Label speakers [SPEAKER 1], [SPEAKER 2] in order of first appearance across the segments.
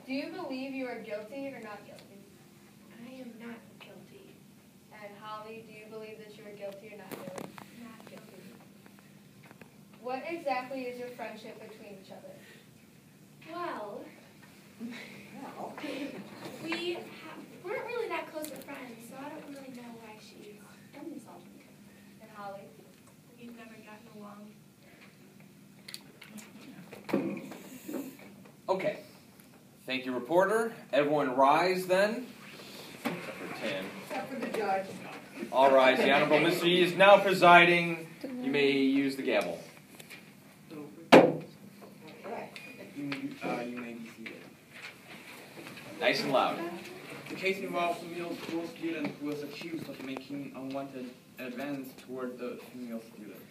[SPEAKER 1] Do you believe you are guilty or not guilty?
[SPEAKER 2] I am not guilty.
[SPEAKER 1] And Holly, do you believe that you are guilty or not guilty?
[SPEAKER 2] Not guilty.
[SPEAKER 1] What exactly is your friendship between each other?
[SPEAKER 2] Well, we weren't really that close of friends, so I don't really know why she's insulted me.
[SPEAKER 1] And Holly?
[SPEAKER 2] We've never gotten along.
[SPEAKER 3] Okay. Thank you, reporter. Everyone rise then. Except for Tim.
[SPEAKER 4] Except for the judge.
[SPEAKER 3] All rise. The Honorable Mr. Yee is now presiding. You may use the gavel.
[SPEAKER 5] You may be seated.
[SPEAKER 3] Nice and loud.
[SPEAKER 5] The case involves a middle school student who was accused of making unwanted advances toward the female student.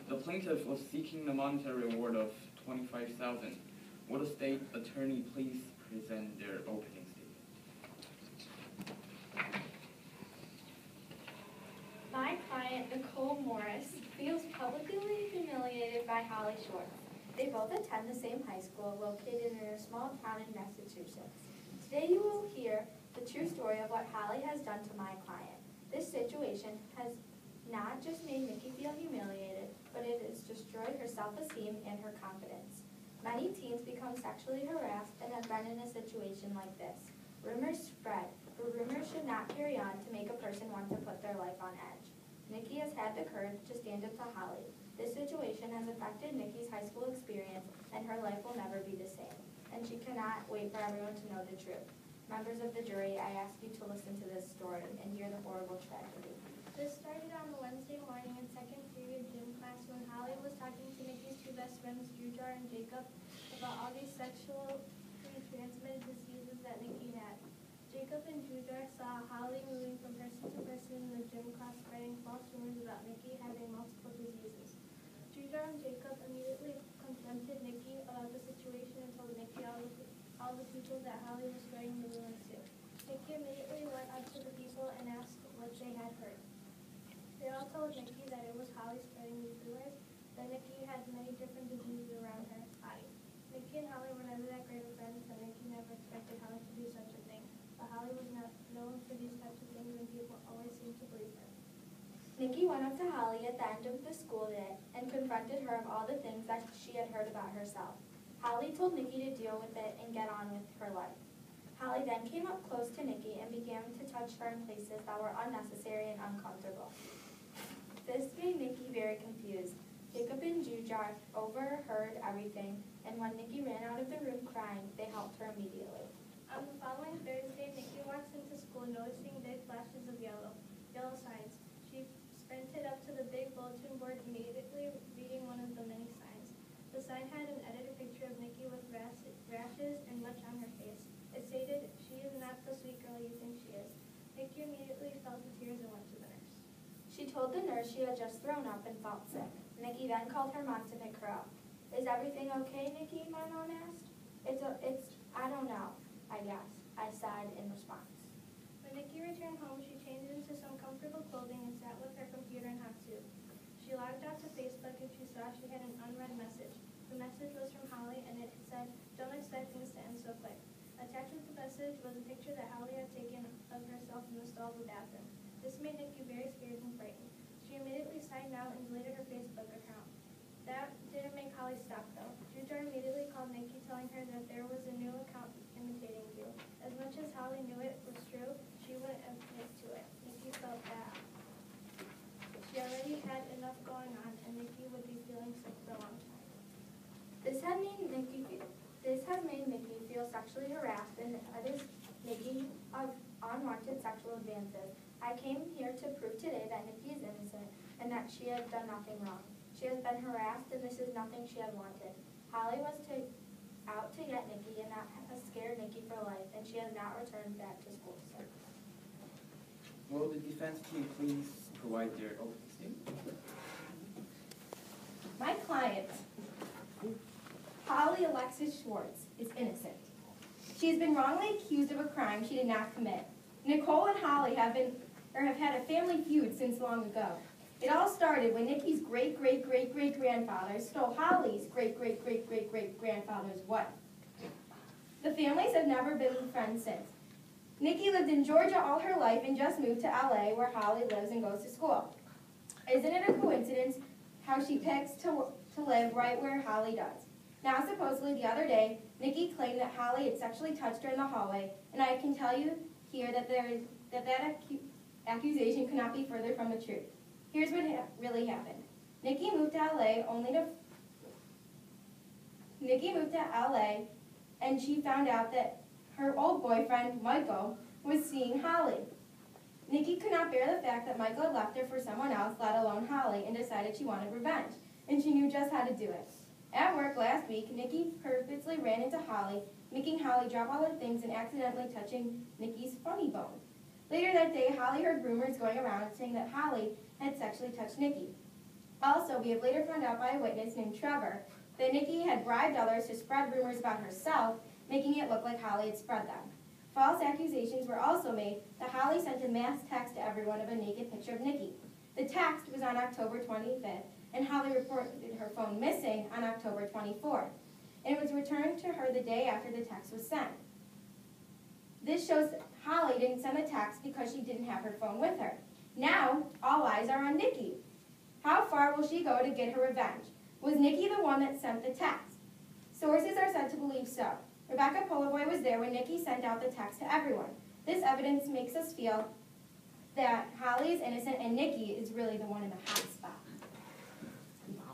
[SPEAKER 5] The plaintiff was seeking a monetary award of $25,000. Will the state attorney please present their opening statement?
[SPEAKER 6] My client, Nicole Morris, feels publicly humiliated by Holly Schwartz. They both attend the same high school located in a small town in Massachusetts. Today you will hear the true story of what Holly has done to my client. This situation has not just made Nikki feel humiliated, but it has destroyed her self-esteem and her confidence. Many teens become sexually harassed and have been in a situation like this. Rumors spread, but rumors should not carry on to make a person want to put their life on edge. Nikki has had the courage to stand up to Holly. This situation has affected Nikki's high school experience, and her life will never be the same. And she cannot wait for everyone to know the truth. Members of the jury, I ask you to listen to this story and hear the horrible tragedy.
[SPEAKER 7] This started on a Wednesday morning in second period gym class when Holly was talking to Nikki's two best friends, Jujar and Jacob, about all these sexually transmitted diseases that Nikki had. Jacob and Jujar saw Holly moving from person to person in the gym class, spreading false rumors about Nikki having multiple diseases. Jujar and Jacob immediately confronted Nikki about the situation and told Nikki all the people that Holly was spreading the rumors to. Nikki immediately went up to the people and asked what they had heard. They all told Nikki that it was Holly spreading these rumors, that Nikki had many different diseases around her body. Nikki and Holly were never that great of friends, and Nikki never expected Holly to do such a thing. But Holly was not known for these types of things, and people always seemed to believe her.
[SPEAKER 6] Nikki went up to Holly at the end of the school day and confronted her of all the things that she had heard about herself. Holly told Nikki to deal with it and get on with her life. Holly then came up close to Nikki and began to touch her in places that were unnecessary and uncomfortable. This made Nikki very confused. Jacob and Jujar overheard everything, and when Nikki ran out of the room crying, they helped her immediately.
[SPEAKER 7] On the following Thursday, Nikki walks into school noticing big flashes of yellow signs. She sprinted up to the big bulletin board, immediately reading one of the many signs. The sign had an edited picture of Nikki with rashes and much on her face. It stated, "She is not the sweet girl you think she is." Nikki immediately felt the tears and went to the nurse.
[SPEAKER 6] She told the nurse she had just thrown up and felt sick. Nikki then called her mom to pick her up. "Is everything okay, Nikki?" my mom asked. I don't know, I guess, I said in response.
[SPEAKER 7] When Nikki returned home, she changed into some comfortable clothing and sat with her computer and hot soup. She logged out to Facebook and she saw she had an unread message. The message was from Holly and it said, "Don't expect things to end so quick." Attached with the message was a picture that Holly had taken of herself in the stall of the bathroom. This made Nikki very scared and frightened. She immediately signed out and deleted her Facebook account. That didn't make Holly stop though. Jujar immediately called Nikki telling her that there was a new account imitating you. As much as Holly knew it was true, she wouldn't admit to it. Nikki felt bad. She already had enough going on and Nikki would be feeling sick for a long time.
[SPEAKER 6] This has made Nikki feel sexually harassed and others making of unwanted sexual advances. I came here to prove today that Nikki is innocent and that she has done nothing wrong. She has been harassed and this is nothing she had wanted. Holly was out to get Nikki and that has scared Nikki for life, and she has not returned back to school since.
[SPEAKER 5] Will the defense team please provide their opening statement?
[SPEAKER 8] My client, Holly Alexis Schwartz, is innocent. She has been wrongly accused of a crime she did not commit. Nicole and Holly have had a family feud since long ago. It all started when Nikki's great-great-great-great-grandfather stole Holly's great-great-great-great-great-grandfather's wife. The families have never been friends since. Nikki lived in Georgia all her life and just moved to LA where Holly lives and goes to school. Isn't it a coincidence how she picks to live right where Holly does? Now supposedly the other day, Nikki claimed that Holly had sexually touched her in the hallway, and I can tell you here that that accusation could not be further from the truth. Here's what really happened. Nikki moved to LA and she found out that her old boyfriend, Michael, was seeing Holly. Nikki could not bear the fact that Michael had left her for someone else, let alone Holly, and decided she wanted revenge, and she knew just how to do it. At work last week, Nikki purposely ran into Holly, making Holly drop all her things and accidentally touching Nikki's funny bone. Later that day, Holly heard rumors going around saying that Holly had sexually touched Nikki. Also, we have later found out by a witness named Trevor that Nikki had bribed others to spread rumors about herself, making it look like Holly had spread them. False accusations were also made that Holly sent a mass text to everyone of a naked picture of Nikki. The text was on October 25th, and Holly reported her phone missing on October 24th. And it was returned to her the day after the text was sent. This shows that Holly didn't send the text because she didn't have her phone with her. Now, all eyes are on Nikki. How far will she go to get her revenge? Was Nikki the one that sent the text? Sources are said to believe so. Rebecca Polaboy was there when Nikki sent out the text to everyone. This evidence makes us feel that Holly is innocent and Nikki is really the one in the hot spot.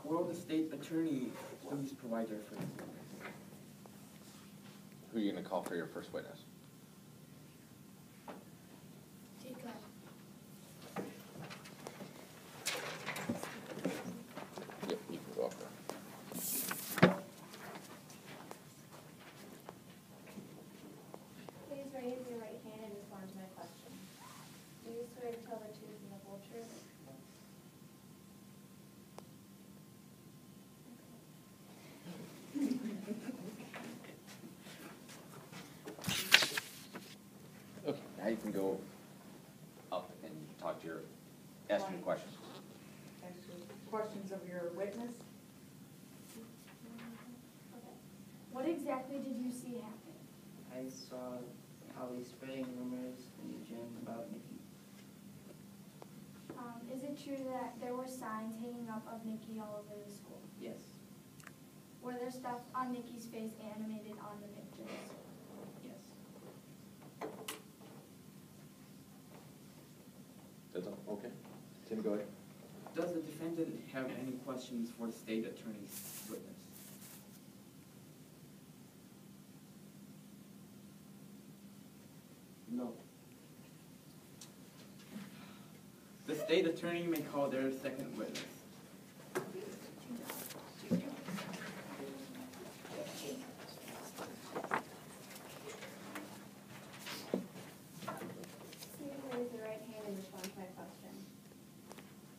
[SPEAKER 5] Will the state attorney please provide their first witness?
[SPEAKER 3] Who are you going to call for your first witness?
[SPEAKER 2] Jacob.
[SPEAKER 3] Yep, you can go up there.
[SPEAKER 6] Please raise your right hand and respond to my question. Do you swear to tell the truth and the whole truth?
[SPEAKER 3] Okay, now you can go up and talk to ask your questions.
[SPEAKER 4] Questions of your witness?
[SPEAKER 7] What exactly did you see happen?
[SPEAKER 9] I saw Holly spreading rumors in the gym about Nikki.
[SPEAKER 7] Is it true that there were signs hanging up of Nikki all over the school?
[SPEAKER 9] Yes.
[SPEAKER 7] Were there stuff on Nikki's face animated on the pictures?
[SPEAKER 9] Yes.
[SPEAKER 3] That's all? Okay. Tim, go ahead.
[SPEAKER 5] Does the defendant have any questions for the state attorney's witness?
[SPEAKER 9] No.
[SPEAKER 5] The state attorney may call their second witness.
[SPEAKER 6] Please raise your right hand and respond to my question.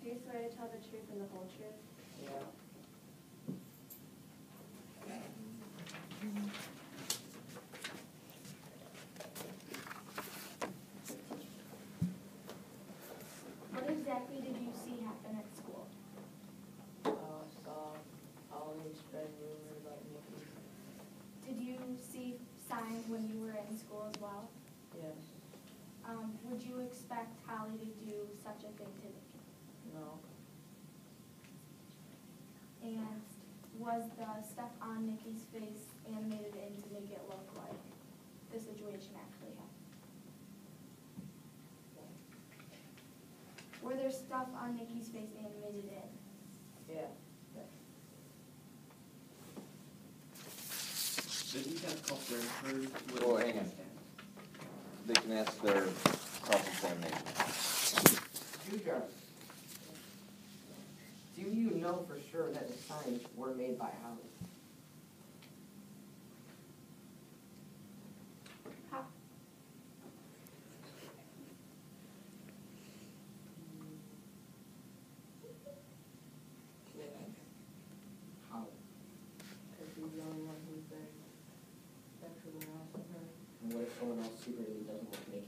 [SPEAKER 6] Do you swear to tell the truth and the whole truth?
[SPEAKER 9] Yeah.
[SPEAKER 7] What exactly did you see happen at school?
[SPEAKER 9] Saw Holly spread rumors about Nikki.
[SPEAKER 7] Did you see signs when you were in school as well?
[SPEAKER 9] Yes.
[SPEAKER 7] Would you expect Holly to do such a thing to Nikki?
[SPEAKER 9] No.
[SPEAKER 7] And was the stuff on Nikki's face animated in to make it look like the situation actually happened? Were there stuff on Nikki's face animated in?
[SPEAKER 9] Yeah.
[SPEAKER 5] The defense calls their third witness.
[SPEAKER 3] Oh, hang on. They can ask their cross-examination.
[SPEAKER 10] Jujar, do you know for sure that the signs were made by Holly?
[SPEAKER 7] How?
[SPEAKER 10] Holly. Because he's the only one who's been sexually harassing her. And what if someone else secretly doesn't want Nikki?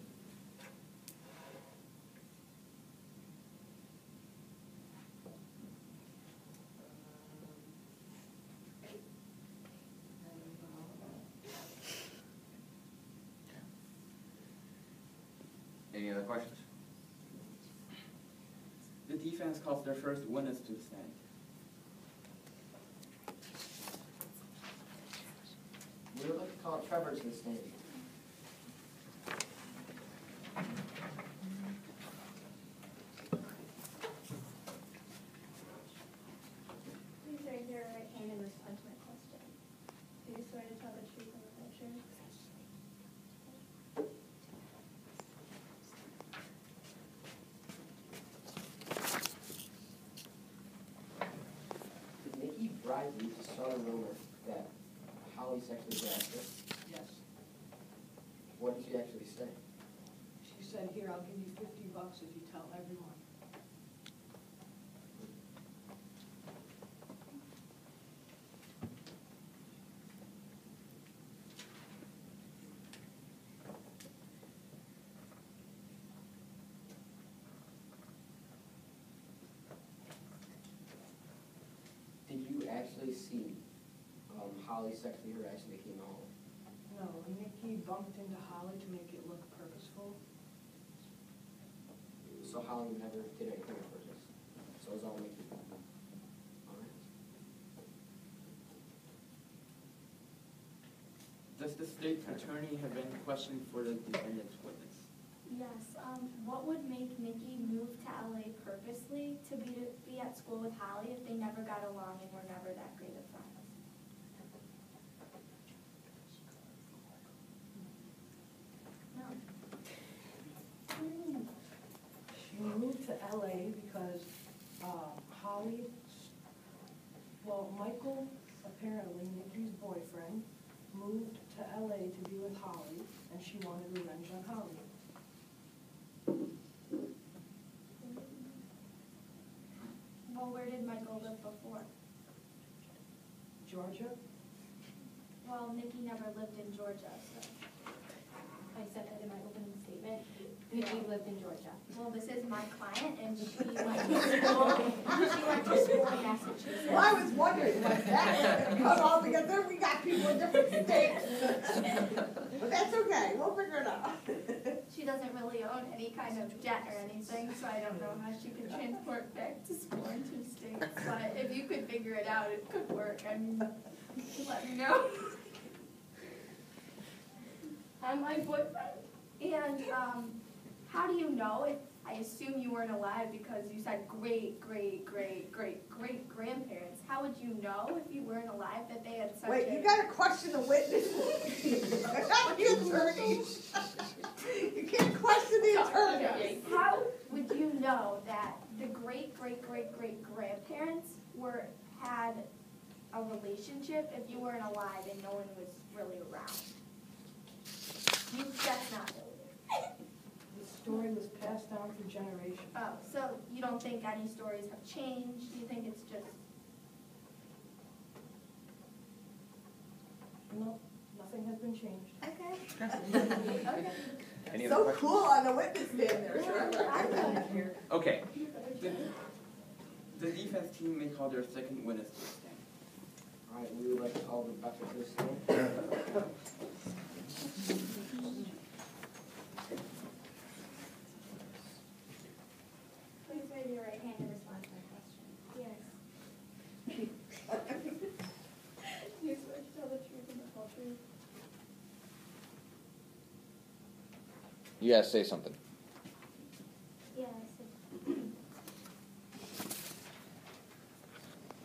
[SPEAKER 3] Any other questions?
[SPEAKER 5] The defense calls their first witness to the stand.
[SPEAKER 10] We would like to call Trevor to the stand.
[SPEAKER 7] Please raise your right hand and respond to my question. Do you swear to tell the truth and the whole truth?
[SPEAKER 10] Did Nikki bribe you to start a rumor that Holly sexually harassed her?
[SPEAKER 11] Yes.
[SPEAKER 10] What did she actually say?
[SPEAKER 11] She said, here, I'll give you $50 if you tell everyone.
[SPEAKER 10] Did you actually see Holly sexually harass Nikki in the hall?
[SPEAKER 11] No, Nikki bumped into Holly to make it look purposeful.
[SPEAKER 10] So Holly never did anything on purpose. So it was all Nikki. All right.
[SPEAKER 5] Does the state's attorney have any question for the defendant's witness?
[SPEAKER 6] Yes, what would make Nikki move to LA purposely to be at school with Holly if they never got along and were never that great of friends? No.
[SPEAKER 11] She moved to LA because Holly, Michael, apparently Nikki's boyfriend, moved to LA to be with Holly, and she wanted revenge on Holly.
[SPEAKER 6] Well, where did Michael live before?
[SPEAKER 11] Georgia?
[SPEAKER 6] Well, Nikki never lived in Georgia, so.
[SPEAKER 8] I said that in my opening statement. Nikki lived in Georgia.
[SPEAKER 6] Well, this is my client, and she went to school in Massachusetts.
[SPEAKER 4] Well, I was wondering when that was gonna come up, because then we got people in different states. But that's okay, we'll figure it out.
[SPEAKER 6] She doesn't really own any kind of jet or anything, so I don't know how she could transport back to school in 2 states. But if you could figure it out, it could work. I mean, let me know. I'm my boyfriend. And how do you know if, I assume you weren't alive because you said great grandparents. How would you know if you weren't alive that they had such
[SPEAKER 4] Wait, you gotta question the witness. Not the attorney. You can't question the attorney.
[SPEAKER 6] How would you know that the great grandparents had a relationship if you weren't alive and no one was really around? That's not really.
[SPEAKER 11] The story was passed down for generations.
[SPEAKER 6] Oh, so you don't think any stories have changed? You think it's just...
[SPEAKER 11] No, nothing has been changed.
[SPEAKER 6] Okay. Okay.
[SPEAKER 3] Any other
[SPEAKER 4] So
[SPEAKER 3] questions?
[SPEAKER 4] cool on the witness stand there, Trevor.
[SPEAKER 3] Okay.
[SPEAKER 5] The defense team may call their second witness to the stand.
[SPEAKER 10] All right, we would like to call Rebecca to the stand.
[SPEAKER 7] Please raise your right hand and respond to my question.
[SPEAKER 6] Yes.
[SPEAKER 7] You swear to tell the truth and the whole truth?
[SPEAKER 3] You gotta say something.
[SPEAKER 7] Yeah, I said.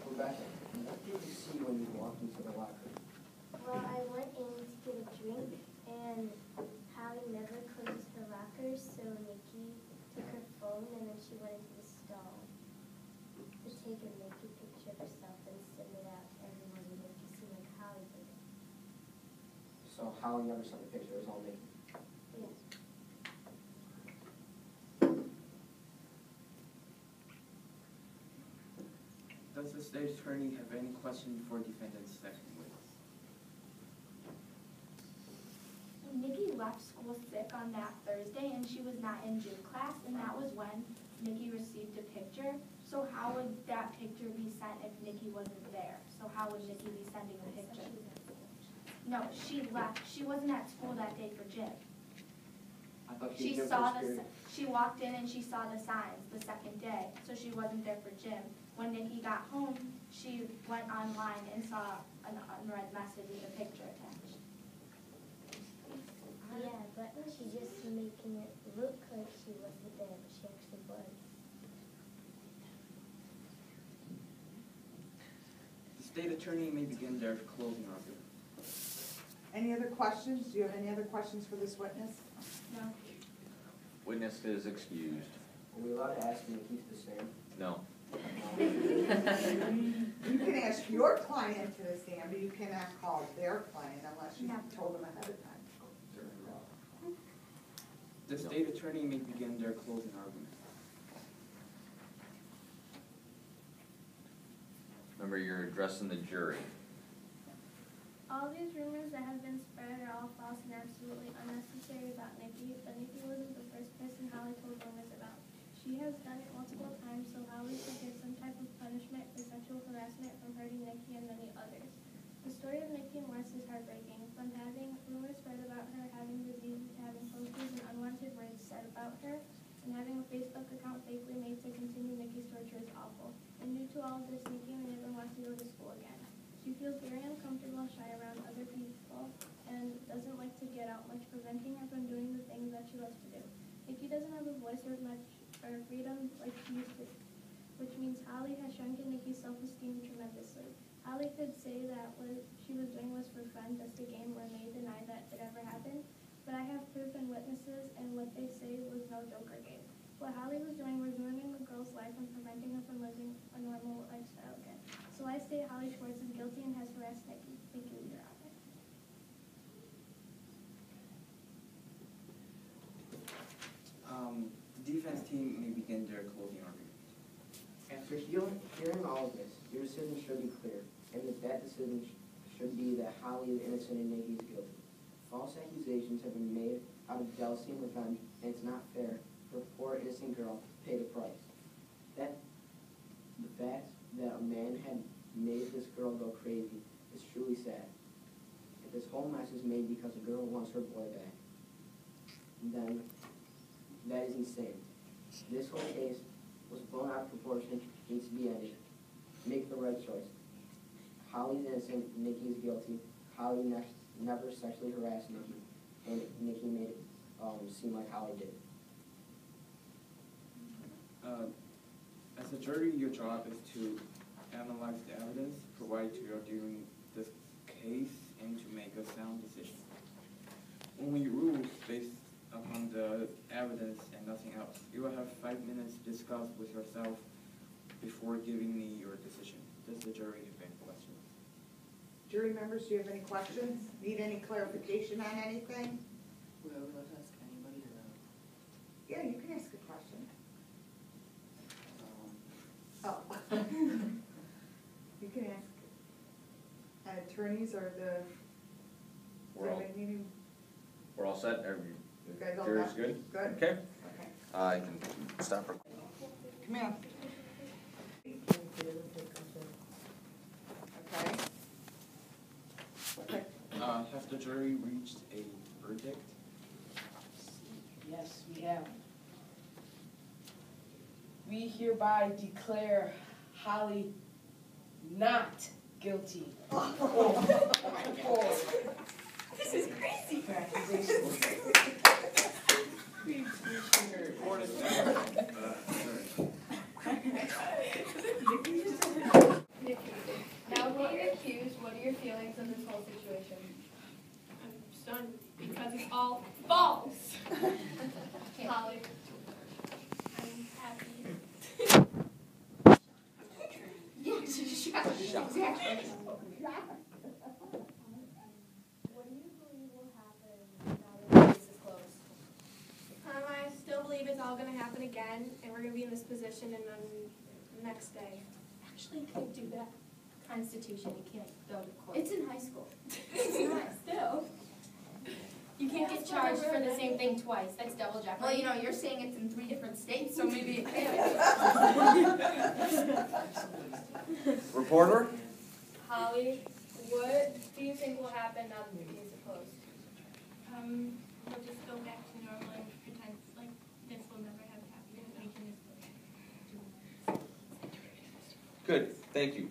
[SPEAKER 10] Rebecca, what did you see when you walked into the locker?
[SPEAKER 7] Well, I went in to get a drink, and Hallie never closed her locker, so Nikki took her phone, and then she went into the stall to take a naked picture of herself and send it out to everyone to make it seem like Hallie did it.
[SPEAKER 10] So Holly never sent the picture, it was all Nikki.
[SPEAKER 7] Yes.
[SPEAKER 5] Does the state attorney have any question for defendant's second witness?
[SPEAKER 6] Nikki left school sick on that Thursday, and she was not in gym class, and that was when Nikki received a picture. So how would that picture be sent if Nikki wasn't there? So how would Nikki be sending a picture? No, she left. She wasn't at school that day for gym.
[SPEAKER 10] I thought
[SPEAKER 6] She
[SPEAKER 10] was
[SPEAKER 6] saw
[SPEAKER 10] gym
[SPEAKER 6] the, she walked in and she saw the signs the second day, so she wasn't there for gym. When Nikki got home, she went online and saw an unread message with a picture attached.
[SPEAKER 7] Yeah, but she's just making it look like she wasn't there, but she actually was.
[SPEAKER 5] The state attorney may begin their closing argument.
[SPEAKER 4] Any other questions? Do you have any other questions for this witness?
[SPEAKER 6] No.
[SPEAKER 3] Witness is excused.
[SPEAKER 10] Are we allowed to ask Nikki to stand?
[SPEAKER 3] No.
[SPEAKER 4] You can ask your client to the stand, but you cannot call their client unless you told them ahead of time.
[SPEAKER 5] The state attorney may begin their closing argument.
[SPEAKER 3] Remember, you're addressing the jury.
[SPEAKER 7] All these rumors that have been spread are all false and absolutely unnecessary about Nikki, but Nikki wasn't the first person Holly told rumors about. She has done it multiple times, so Holly should get some type of punishment for sexual harassment from hurting Nikki and many others. The story of Nikki and Wes is heartbreaking. From having rumors spread about her having diseases to having posters and unwanted words said about her, and having a Facebook account fakely made to continue Nikki's torture is awful. And due to all of this, Nikki may never want to go to school again. She feels very uncomfortable, shy around other people, and doesn't like to get out much, preventing her from doing the things that she loves to do. Nikki doesn't have a voice or much or freedom like she used to, which means Holly has shrunken Nikki's self-esteem tremendously. Holly could say that what she was doing was for fun, just a game, or may deny that it ever happened, but I have proof and witnesses, and what they say was no joke or game. What Holly was doing was ruining the girl's life and preventing her from living a normal lifestyle again. So I say Holly Schwartz is guilty and has harassed Nikki. Thank you, Your Honor.
[SPEAKER 5] The defense team may begin their closing argument.
[SPEAKER 9] After hearing all of this, your decision should be clear, and that decision should be that Holly is innocent and Nikki is guilty. False accusations have been made out of jealousy and revenge, and it's not fair for a poor innocent girl to pay the price. The fact that a man had made this girl go crazy is truly sad. If this whole mess is made because a girl wants her boy back, then that is insane. This whole case was blown out of proportion, needs to be ended. Make the right choice. Holly's innocent, Nikki is guilty. Holly never sexually harassed Nikki, and Nikki made it seem like Holly did.
[SPEAKER 5] As a jury, your job is to analyze the evidence, provide to your during this case, and to make a sound decision. Only rules based upon the evidence and nothing else. You will have 5 minutes to discuss with yourself before giving me your decision. Does the jury have any questions?
[SPEAKER 4] Jury members, do you have any questions? Need any clarification on anything?
[SPEAKER 10] Whoever does ask anybody or
[SPEAKER 4] Yeah, you can ask a question. Oh. You can ask. Attorneys or the,
[SPEAKER 3] We're all set?
[SPEAKER 4] you guys all
[SPEAKER 3] Jury's
[SPEAKER 4] done?
[SPEAKER 3] good?
[SPEAKER 4] Good?
[SPEAKER 3] Okay.
[SPEAKER 4] Okay.
[SPEAKER 3] I can stop recording.
[SPEAKER 4] Come here. Okay. Okay.
[SPEAKER 5] Has the jury reached a verdict?
[SPEAKER 11] Yes, we have. We hereby declare Holly not guilty.
[SPEAKER 8] This is crazy.
[SPEAKER 5] Court is adjourned.
[SPEAKER 1] Nikki, now being accused, what are your feelings of this whole situation?
[SPEAKER 2] I'm stunned because it's all false.
[SPEAKER 1] Holly?
[SPEAKER 2] I'm happy.
[SPEAKER 8] Yeah, she's shocked. Exactly.
[SPEAKER 7] What do you believe will happen now that the case is closed?
[SPEAKER 2] I still believe it's all going to happen again, and we're going to be in this position and then the next day.
[SPEAKER 8] Actually, you can't do that. Constitution, you can't go to court.
[SPEAKER 6] It's in high school.
[SPEAKER 8] It's not, still. You can't get charged for the same thing twice. That's double jeopardy.
[SPEAKER 6] Well, you know, you're saying it's in 3 different states, so maybe it can.
[SPEAKER 3] Reporter?
[SPEAKER 1] Holly, what do you think will happen now that the case is closed?
[SPEAKER 2] We'll just go back to normal and
[SPEAKER 3] Good, thank you.